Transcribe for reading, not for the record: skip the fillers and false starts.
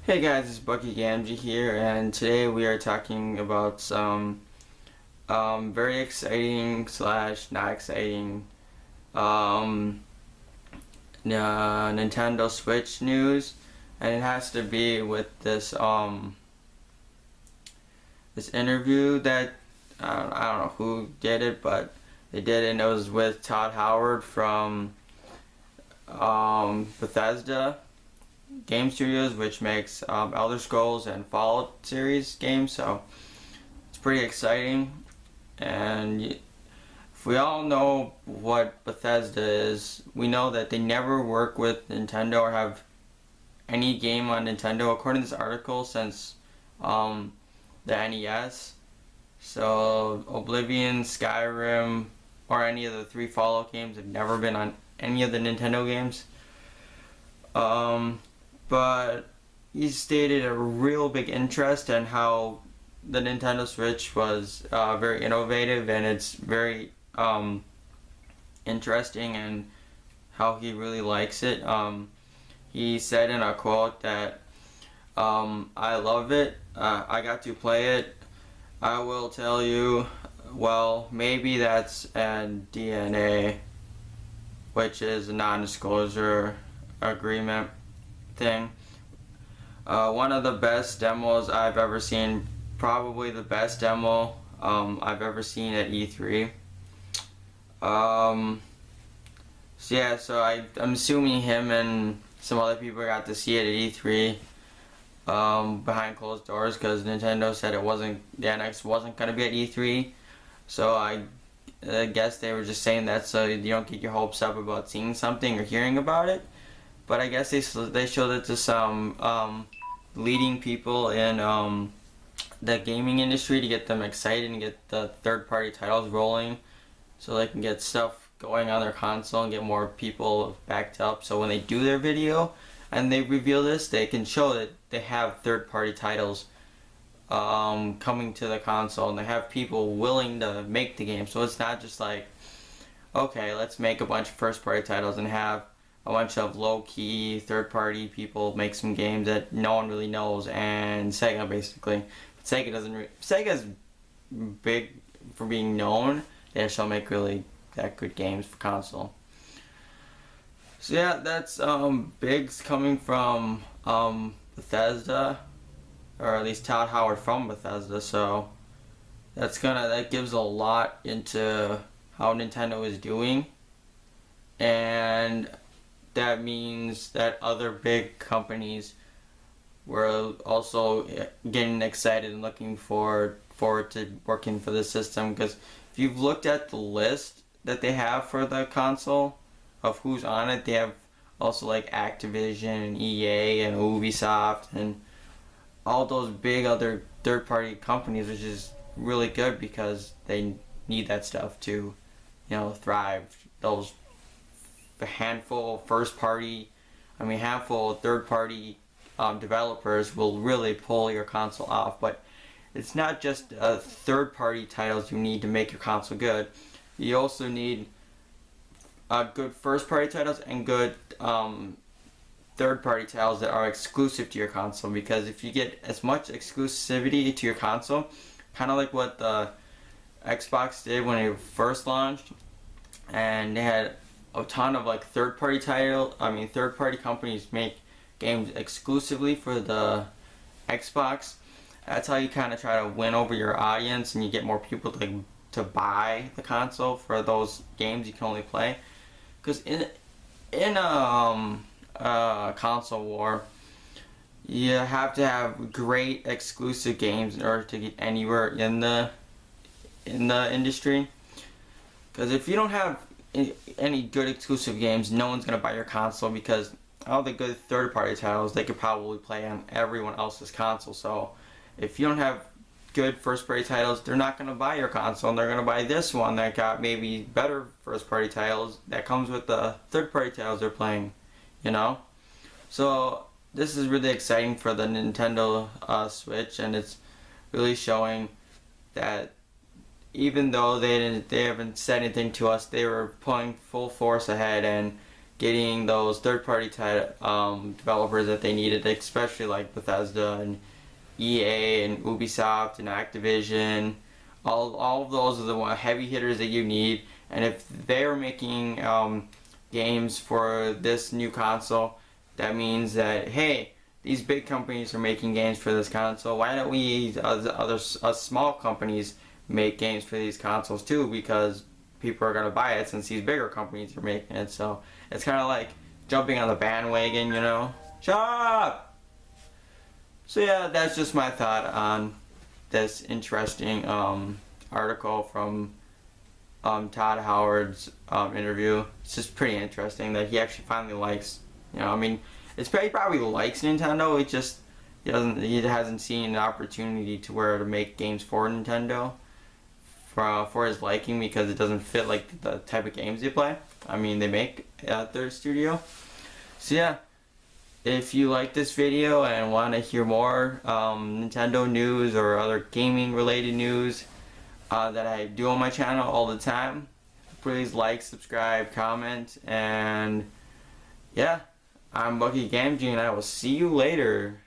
Hey guys, it's Bucky Gamgee here, and today we are talking about some very exciting slash not exciting um, Nintendo Switch news, and it has to be with this interview that I don't know who did it, but they did it, and it was with Todd Howard from Bethesda Game Studios, which makes Elder Scrolls and Fallout series games. So it's pretty exciting. And if we all know what Bethesda is, we know that they never work with Nintendo or have any game on Nintendo, according to this article, since the NES. So Oblivion, Skyrim, or any of the three Fallout games have never been on any of the Nintendo games. But he stated a real big interest in how the Nintendo Switch was very innovative, and it's very interesting, and how he really likes it. He said in a quote that I love it. I got to play it. I will tell you, well, maybe that's a DNA, which is a non-disclosure agreement thing. One of the best demos I've ever seen, probably the best demo I've ever seen at E3. So yeah, I'm assuming him and some other people got to see it at E3 behind closed doors, because Nintendo said the NX wasn't going to be at E3. So I guess they were just saying that so you don't get your hopes up about seeing something or hearing about it. But I guess they showed it to some leading people in the gaming industry to get them excited and get the third-party titles rolling, so they can get stuff going on their console and get more people backed up. So when they do their video and they reveal this, they can show that they have third-party titles coming to the console, and they have people willing to make the game. So it's not just like, okay, let's make a bunch of first-party titles and have a bunch of low-key third-party people make some games that no one really knows, and Sega basically. But Sega's big for being known. They shall make really that good games for console. So yeah, that's big coming from Bethesda, or at least Todd Howard from Bethesda. So that gives a lot into how Nintendo is doing, and that means that other big companies were also getting excited and looking forward to working for the system. Because if you've looked at the list that they have for the console of who's on it, they have also like Activision and EA and Ubisoft and all those big other third-party companies, which is really good because they need that stuff to, thrive. Those handful of third-party developers will really pull your console off. But it's not just third-party titles you need to make your console good. You also need good first-party titles and good third-party titles that are exclusive to your console. Because if you get as much exclusivity to your console, kind of like what the Xbox did when it first launched, and they had a ton of like third-party companies make games exclusively for the Xbox. That's how you kind of try to win over your audience, and you get more people to buy the console for those games you can only play. Because in a console war, you have to have great exclusive games in order to get anywhere in the industry. Because if you don't have any good exclusive games, no one's going to buy your console, because all the good third-party titles they could probably play on everyone else's console. So if you don't have good first-party titles, they're not going to buy your console, and they're going to buy this one that got maybe better first-party titles that comes with the third-party titles they're playing, So this is really exciting for the Nintendo Switch, and it's really showing that even though they haven't said anything to us, they were pulling full force ahead and getting those third-party developers that they needed, especially like Bethesda and EA and Ubisoft and Activision. All of those are the heavy hitters that you need. And if they're making games for this new console, that means that, hey, these big companies are making games for this console. Why don't we, us small companies, make games for these consoles too? Because people are going to buy it since these bigger companies are making it. So it's kind of like jumping on the bandwagon, you know? Shut up! So yeah, that's just my thought on this interesting article from Todd Howard's interview. It's just pretty interesting that he actually finally likes, you know, I mean, he probably likes Nintendo. It just he hasn't seen an opportunity to make games for Nintendo for his liking, because it doesn't fit like the type of games they play. I mean, they make at their studio. So yeah, if you like this video and want to hear more Nintendo news or other gaming related news that I do on my channel all the time, please like, subscribe, comment, and yeah, I'm Bucky Gamgee, and I will see you later.